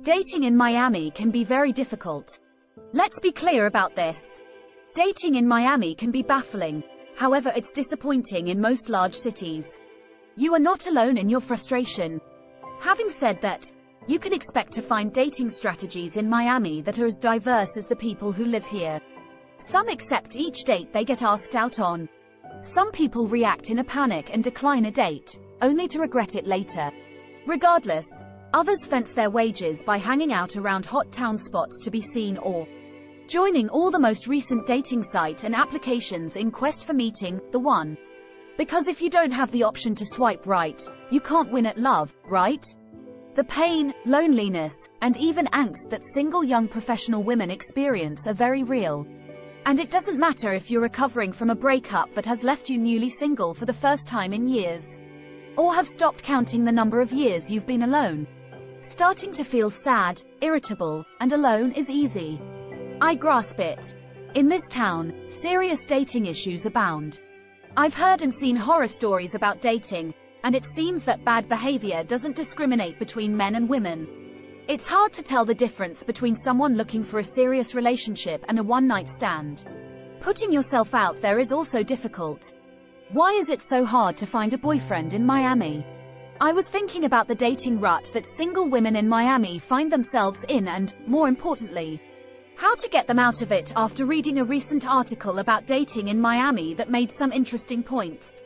Dating in Miami can be very difficult. Let's be clear about this. Dating in Miami can be baffling. However, it's disappointing in most large cities. You are not alone in your frustration. Having said that, you can expect to find dating strategies in Miami that are as diverse as the people who live here. Some accept each date they get asked out on. Some people react in a panic and decline a date, only to regret it later. Regardless, others fence their wages by hanging out around hot town spots to be seen or joining all the most recent dating site and applications in quest for meeting the one. Because if you don't have the option to swipe right, you can't win at love, right? The pain, loneliness, and even angst that single young professional women experience are very real. And it doesn't matter if you're recovering from a breakup that has left you newly single for the first time in years, or have stopped counting the number of years you've been alone. Starting to feel sad, irritable, and alone is easy. I grasp it. In this town, serious dating issues abound. I've heard and seen horror stories about dating, and it seems that bad behavior doesn't discriminate between men and women. It's hard to tell the difference between someone looking for a serious relationship and a one-night stand. Putting yourself out there is also difficult. Why is it so hard to find a boyfriend in Miami? I was thinking about the dating rut that single women in Miami find themselves in and, more importantly, how to get them out of it after reading a recent article about dating in Miami that made some interesting points.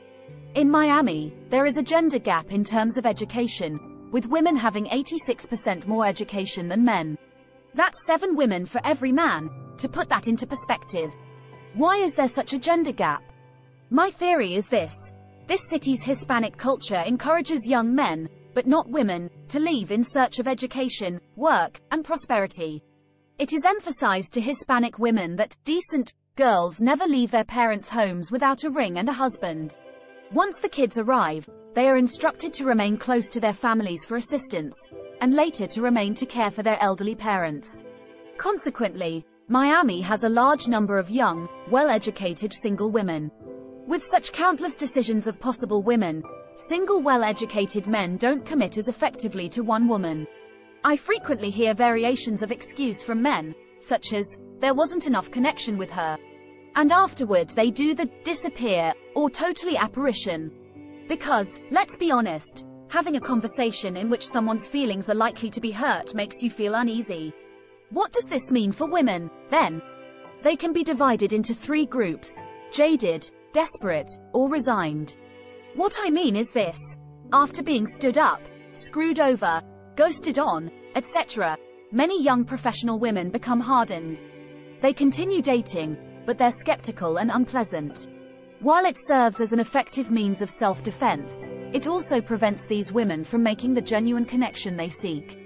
In Miami, there is a gender gap in terms of education, with women having 86% more education than men. That's 7 women for every man. To put that into perspective, why is there such a gender gap? My theory is this. This city's Hispanic culture encourages young men, but not women, to leave in search of education, work, and prosperity. It is emphasized to Hispanic women that decent girls never leave their parents' homes without a ring and a husband. Once the kids arrive, they are instructed to remain close to their families for assistance, and later to remain to care for their elderly parents. Consequently, Miami has a large number of young, well-educated single women. With such countless decisions of possible women, single well-educated men don't commit as effectively to one woman. I frequently hear variations of excuse from men, such as, there wasn't enough connection with her. And afterward they do the disappear, or totally apparition. Because, let's be honest, having a conversation in which someone's feelings are likely to be hurt makes you feel uneasy. What does this mean for women, then? They can be divided into 3 groups: jaded, desperate, or resigned. What I mean is this. After being stood up, screwed over, ghosted on, etc., many young professional women become hardened. They continue dating, but they're skeptical and unpleasant. While it serves as an effective means of self-defense, it also prevents these women from making the genuine connection they seek.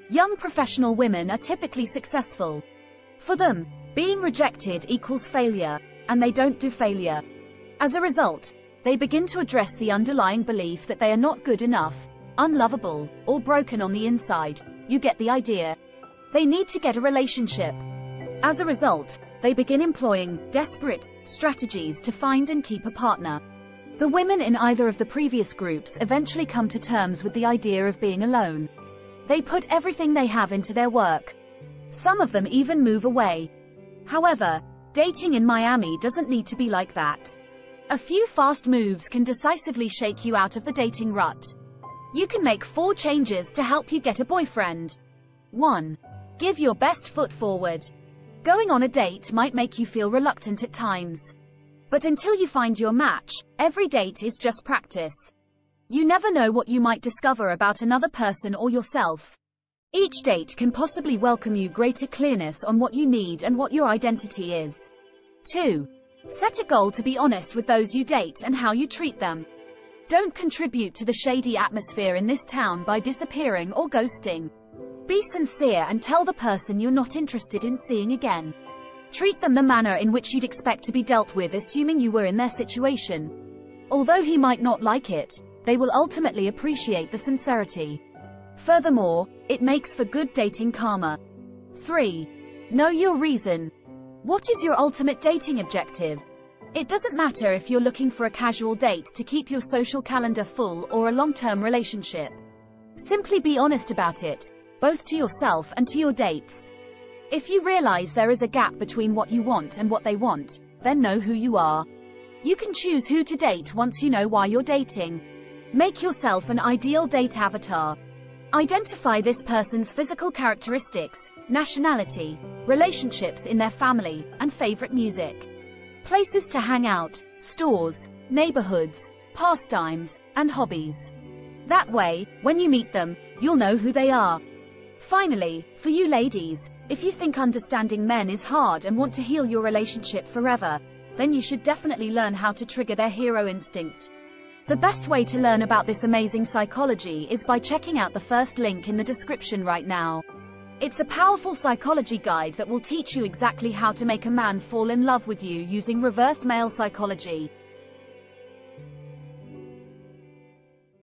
Young professional women are typically successful. For them, being rejected equals failure, and they don't do failure. As a result, they begin to address the underlying belief that they are not good enough, unlovable, or broken on the inside. You get the idea. They need to get a relationship. As a result, they begin employing desperate strategies to find and keep a partner. The women in either of the previous groups eventually come to terms with the idea of being alone. They put everything they have into their work. Some of them even move away. However, dating in Miami doesn't need to be like that. A few fast moves can decisively shake you out of the dating rut. You can make 4 changes to help you get a boyfriend. 1. Give your best foot forward. Going on a date might make you feel reluctant at times. But until you find your match, every date is just practice. You never know what you might discover about another person or yourself. Each date can possibly welcome you greater clearness on what you need and what your identity is. 2. Set a goal to be honest with those you date and how you treat them. Don't contribute to the shady atmosphere in this town by disappearing or ghosting. Be sincere and tell the person you're not interested in seeing again. Treat them the manner in which you'd expect to be dealt with, assuming you were in their situation. Although he might not like it, they will ultimately appreciate the sincerity. Furthermore, it makes for good dating karma. 3. Know your reason. What is your ultimate dating objective? It doesn't matter if you're looking for a casual date to keep your social calendar full or a long-term relationship. Simply be honest about it. both to yourself and to your dates. If you realize there is a gap between what you want and what they want, then know who you are. You can choose who to date once you know why you're dating. Make yourself an ideal date avatar. Identify this person's physical characteristics, nationality, relationships in their family, and favorite music. Places to hang out, stores, neighborhoods, pastimes, and hobbies. That way, when you meet them, you'll know who they are. Finally, for you ladies, if you think understanding men is hard and want to heal your relationship forever, then you should definitely learn how to trigger their hero instinct. The best way to learn about this amazing psychology is by checking out the first link in the description right now. It's a powerful psychology guide that will teach you exactly how to make a man fall in love with you using reverse male psychology.